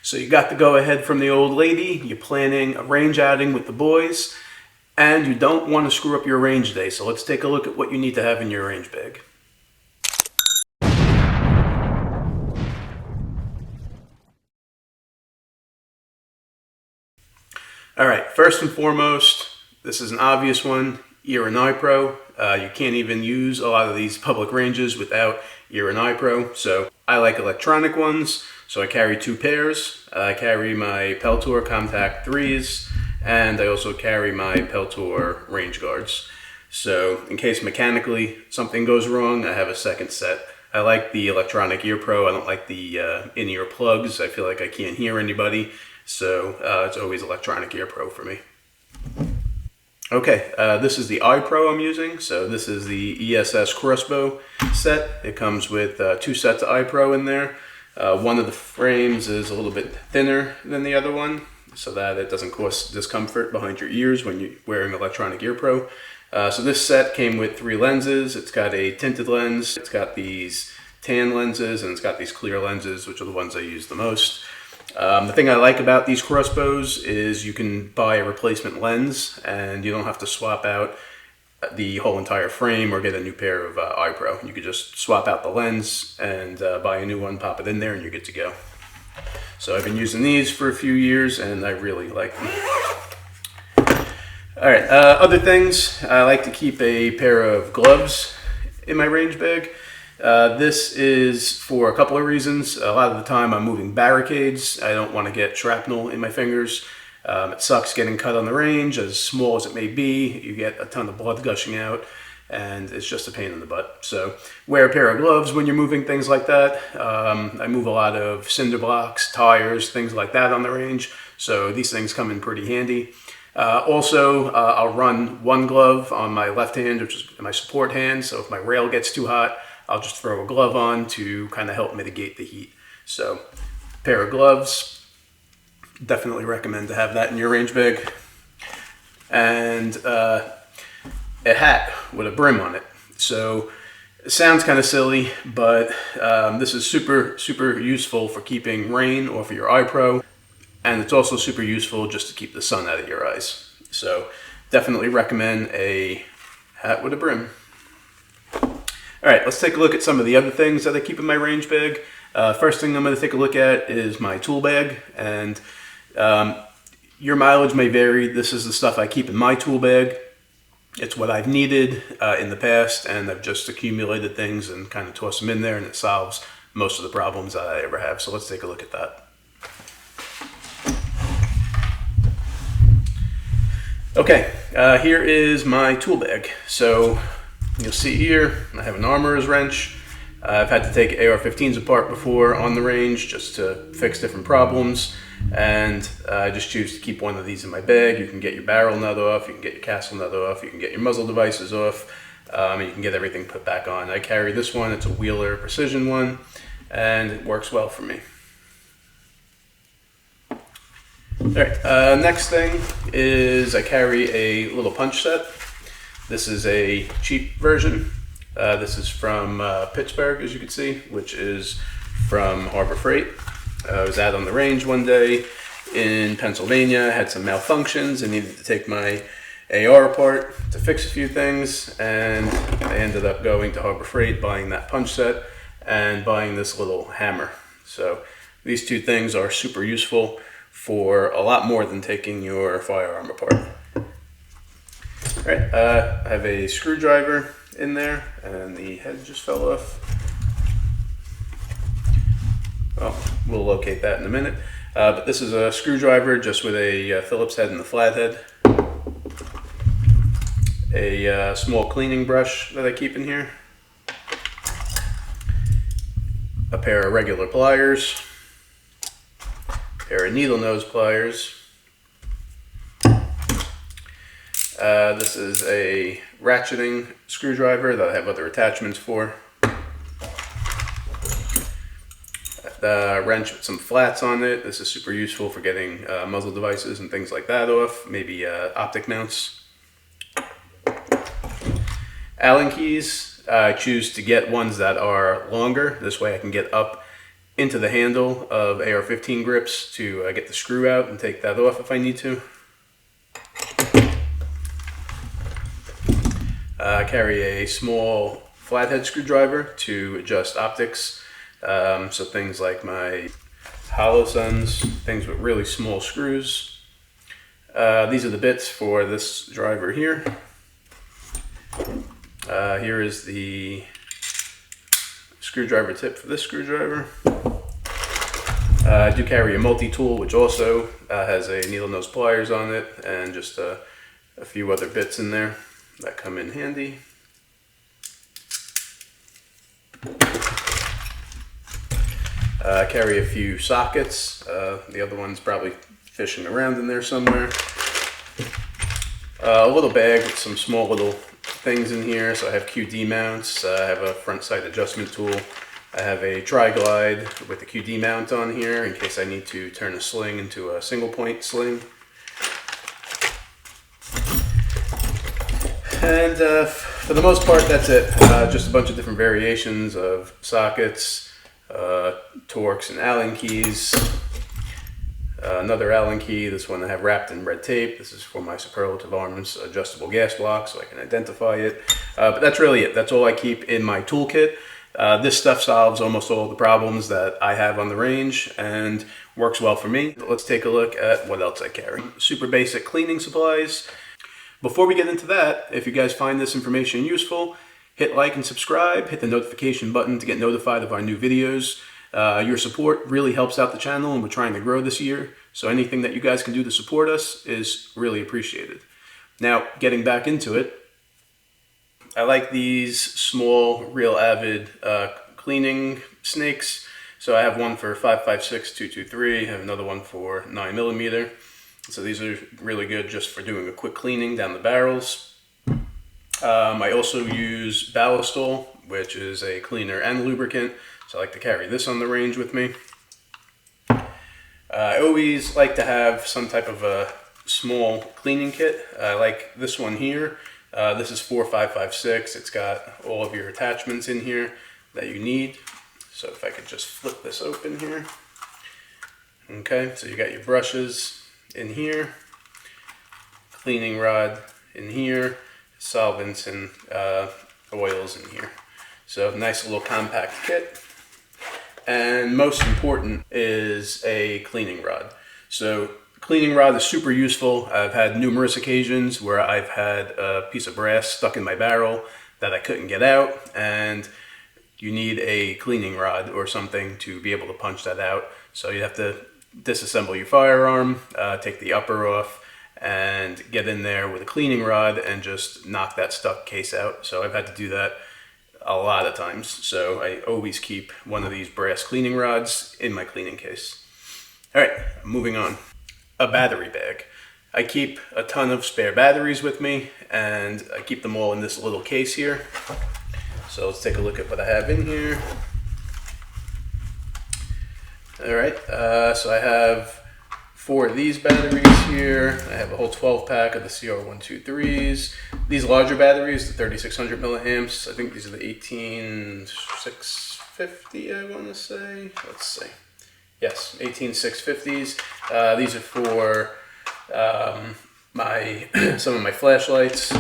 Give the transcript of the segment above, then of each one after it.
So you got the go-ahead from the old lady, you're planning a range outing with the boys, and you don't want to screw up your range day. So let's take a look at what you need to have in your range bag. Alright, first and foremost, this is an obvious one, Ear and Eye Pro. You can't even use a lot of these public ranges without Ear and Eye Pro, so I like electronic ones, so I carry two pairs. I carry my Peltor Compact 3s, and I also carry my Peltor Range Guards. So in case mechanically something goes wrong, I have a second set. I like the electronic Ear Pro. I don't like the in-ear plugs. I feel like I can't hear anybody, so it's always electronic Ear Pro for me. Okay, this is the Eye Pro I'm using. So this is the ESS Crossbow set. It comes with two sets of Eye Pro in there. One of the frames is a little bit thinner than the other one, so that it doesn't cause discomfort behind your ears when you're wearing electronic Ear Pro. So this set came with three lenses. It's got a tinted lens, it's got these tan lenses, and it's got these clear lenses, which are the ones I use the most. The thing I like about these crossbows is you can buy a replacement lens and you don't have to swap out the whole entire frame or get a new pair of Eye Pro. You could just swap out the lens and buy a new one, pop it in there, and you're good to go. So I've been using these for a few years and I really like them. Alright, other things, I like to keep a pair of gloves in my range bag. This is for a couple of reasons. A lot of the time I'm moving barricades. I don't want to get shrapnel in my fingers. It sucks getting cut on the range. As small as it may be, you get a ton of blood gushing out, and it's just a pain in the butt. So wear a pair of gloves when you're moving things like that. I move a lot of cinder blocks, tires, things like that on the range, so these things come in pretty handy. Also, I'll run one glove on my left hand, which is my support hand, so if my rail gets too hot, I'll just throw a glove on to kind of help mitigate the heat. So, pair of gloves, definitely recommend to have that in your range bag. And a hat with a brim on it. So, it sounds kind of silly, but this is super useful for keeping rain off of your Eye Pro. And it's also super useful just to keep the sun out of your eyes. So, definitely recommend a hat with a brim. Alright, let's take a look at some of the other things that I keep in my range bag. First thing I'm going to take a look at is my tool bag, and your mileage may vary. This is the stuff I keep in my tool bag. It's what I've needed in the past, and I've just accumulated things and kind of tossed them in there, and it solves most of the problems that I ever have. So let's take a look at that. Okay, here is my tool bag. So you'll see here, I have an armorer's wrench. I've had to take AR-15s apart before on the range just to fix different problems, and I just choose to keep one of these in my bag. You can get your barrel nut off, you can get your castle nut off, you can get your muzzle devices off, and you can get everything put back on. I carry this one, it's a Wheeler Precision one, and it works well for me. Alright, next thing is I carry a little punch set. This is a cheap version. This is from Pittsburgh, as you can see, which is from Harbor Freight. I was out on the range one day in Pennsylvania, had some malfunctions and needed to take my AR apart to fix a few things, and I ended up going to Harbor Freight, buying that punch set and buying this little hammer. So these two things are super useful for a lot more than taking your firearm apart. Alright, I have a screwdriver in there, and the head just fell off. Well, we'll locate that in a minute. But this is a screwdriver just with a Phillips head and the flathead. A small cleaning brush that I keep in here. A pair of regular pliers. A pair of needle nose pliers. This is a ratcheting screwdriver that I have other attachments for. A wrench with some flats on it. This is super useful for getting muzzle devices and things like that off. Maybe optic mounts. Allen keys. I choose to get ones that are longer. This way I can get up into the handle of AR-15 grips to get the screw out and take that off if I need to. I carry a small flathead screwdriver to adjust optics. So things like my Holosuns, things with really small screws. These are the bits for this driver here. Here is the screwdriver tip for this screwdriver. I do carry a multi-tool, which also has a needle nose pliers on it, and just a few other bits in there that come in handy. I carry a few sockets. The other one's probably fishing around in there somewhere. A little bag with some small little things in here. So I have QD mounts. I have a front sight adjustment tool. I have a tri-glide with a QD mount on here in case I need to turn a sling into a single point sling. And for the most part, that's it. Just a bunch of different variations of sockets, Torx and Allen keys. Another Allen key, this one I have wrapped in red tape. This is for my Superlative Arms adjustable gas block so I can identify it. But that's really it. That's all I keep in my toolkit. This stuff solves almost all the problems that I have on the range and works well for me. Let's take a look at what else I carry. Super basic cleaning supplies. Before we get into that, if you guys find this information useful, hit like and subscribe, hit the notification button to get notified of our new videos. Your support really helps out the channel, and we're trying to grow this year, so anything that you guys can do to support us is really appreciated. Now, getting back into it, I like these small Real Avid cleaning snakes. So I have one for 5.56 223, I have another one for 9mm. So these are really good just for doing a quick cleaning down the barrels. I also use Ballistol, which is a cleaner and lubricant. So I like to carry this on the range with me. I always like to have some type of a small cleaning kit. I like this one here. This is 4.556. It's got all of your attachments in here that you need. So if I could just flip this open here. Okay, so you got your brushes in here, cleaning rod in here, solvents and oils in here. So nice little compact kit. And most important is a cleaning rod. So cleaning rod is super useful. I've had numerous occasions where I've had a piece of brass stuck in my barrel that I couldn't get out, and you need a cleaning rod or something to be able to punch that out. So you have to disassemble your firearm, take the upper off, and get in there with a cleaning rod and just knock that stuck case out. So I've had to do that a lot of times. So I always keep one of these brass cleaning rods in my cleaning case. All right, moving on. A battery bag. I keep a ton of spare batteries with me, and I keep them all in this little case here. So let's take a look at what I have in here. All right, so I have 4 of these batteries here. I have a whole 12 pack of the CR123s. These larger batteries, the 3600 milliamps, I think these are the 18650, I want to say. Let's see. Yes, 18650s. These are for some of my flashlights.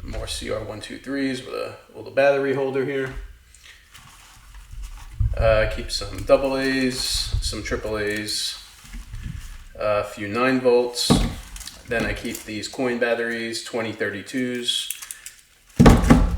More CR123s with a little battery holder here. Keep some AA's, some AAA's, a few 9 volts. Then I keep these coin batteries, 2032s.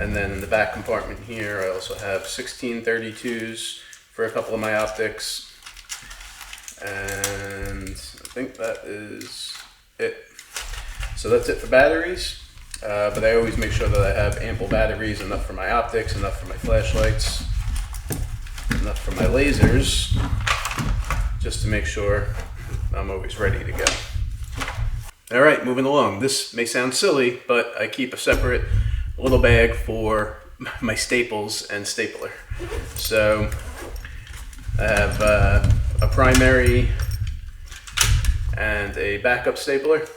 And then in the back compartment here, I also have 1632s for a couple of my optics. And I think that is it. So that's it for batteries. But I always make sure that I have ample batteries, enough for my optics, enough for my flashlights, enough for my lasers, just to make sure I'm always ready to go. All right, moving along. This may sound silly, but I keep a separate little bag for my staples and stapler. So I have a primary and a backup stapler.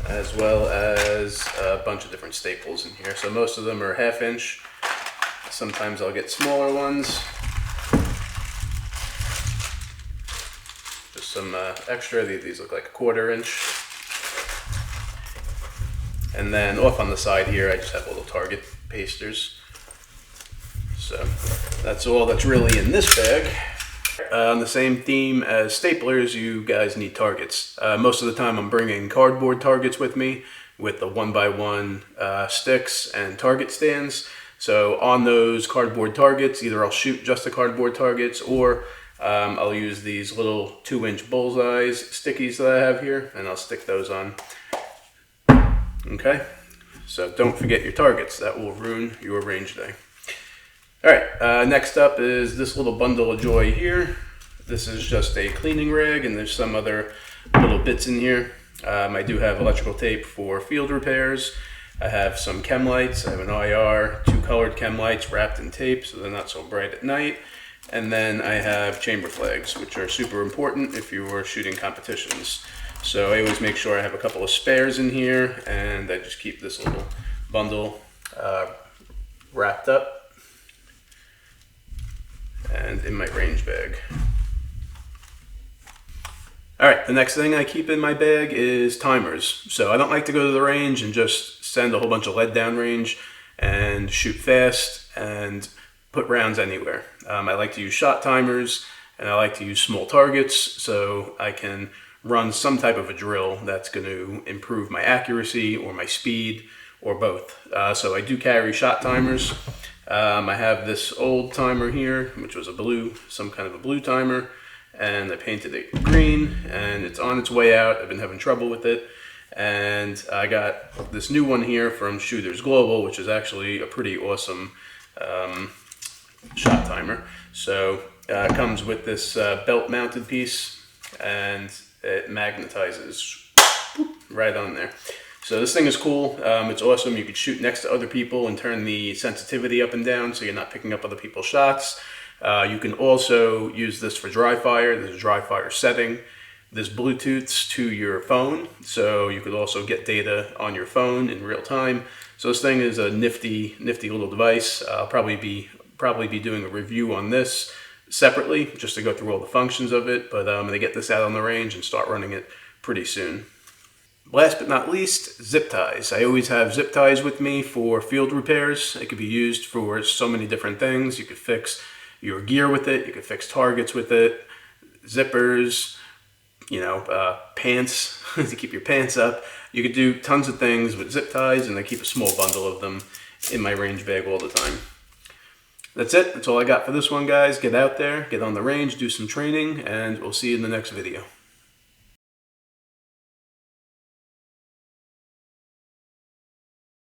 I as well as a bunch of different staples in here. So most of them are 1/2 inch. Sometimes I'll get smaller ones. Just some extra. These look like a 1/4 inch. And then off on the side here, I just have little Target pasters. So that's all that's really in this bag. On the same theme as staplers, you guys need targets. Most of the time I'm bringing cardboard targets with me with the 1x1 sticks and target stands. So on those cardboard targets, either I'll shoot just the cardboard targets, or I'll use these little 2-inch bullseyes stickies that I have here, and I'll stick those on. Okay, so don't forget your targets. That will ruin your range day. All right, next up is this little bundle of joy here. This is just a cleaning rag, and there's some other little bits in here. I do have electrical tape for field repairs. I have some chem lights. I have an IR, 2 colored chem lights wrapped in tape so they're not so bright at night. And then I have chamber flags, which are super important if you are shooting competitions. So I always make sure I have a couple of spares in here, and I just keep this little bundle wrapped up and in my range bag. All right, the next thing I keep in my bag is timers. So I don't like to go to the range and just send a whole bunch of lead down range and shoot fast and put rounds anywhere. I like to use shot timers, and I like to use small targets so I can run some type of a drill that's going to improve my accuracy or my speed or both. So I do carry shot timers. I have this old timer here, which was some kind of a blue timer, and I painted it green, and it's on its way out. I've been having trouble with it, and I got this new one here from Shooters Global, which is actually a pretty awesome shot timer. So it comes with this belt mounted piece, and it magnetizes right on there. So this thing is cool. It's awesome. You could shoot next to other people and turn the sensitivity up and down so you're not picking up other people's shots. You can also use this for dry fire. There's a dry fire setting. There's Bluetooths to your phone, so you could also get data on your phone in real time. So this thing is a nifty little device. I'll probably be doing a review on this separately just to go through all the functions of it, but I'm going to get this out on the range and start running it pretty soon. Last but not least, zip ties. I always have zip ties with me for field repairs. It could be used for so many different things. You could fix your gear with it. You could fix targets with it. Zippers, pants to keep your pants up. You could do tons of things with zip ties, and I keep a small bundle of them in my range bag all the time. That's it. That's all I got for this one, guys. Get out there, get on the range, do some training, and we'll see you in the next video.